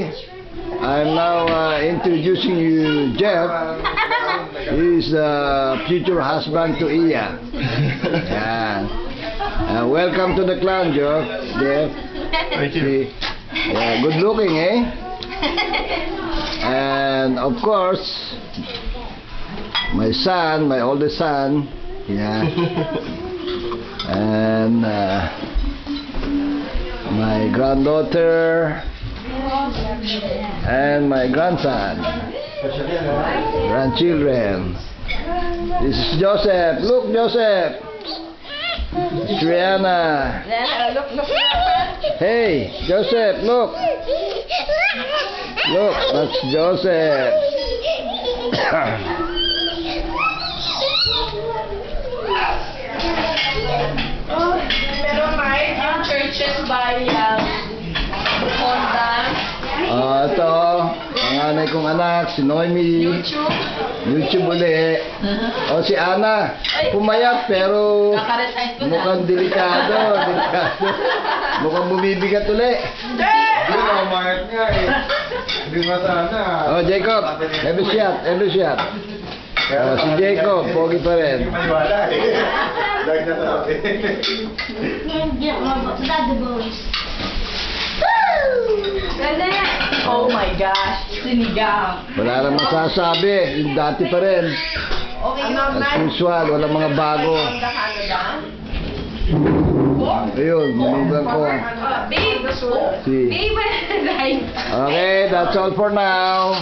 everybody. I'm now introducing you Jeff. He's the future husband to Iya. Yeah. Welcome to the clan, Jeff. Thank you. Yeah, good looking, eh? And of course, my son, my oldest son. Yeah. And my granddaughter and my grandson, grandchildren. This is Joseph. Look, Joseph. Triana. Hey, Joseph, look. Look, that's Joseph. Pero Mike, yung churches by Honda. Ito, panganay kong anak, si Noemi. YouTube uli. O si Ana, pumayat pero mukhang delikado. Mukhang bumibigat uli. Hindi na, umayat nga eh. Hindi nga sana. O Jacob, every shot. Si Jacob, pogi pa rin. Hindi maniwala eh. Lag na sabi. Oh my gosh, sinigang. Wala nang masasabi, yung dati pa rin. Okay, As usual, walang mga bago. Ayun, manugang ko. Babe, Si. babe, Okay, that's all for now.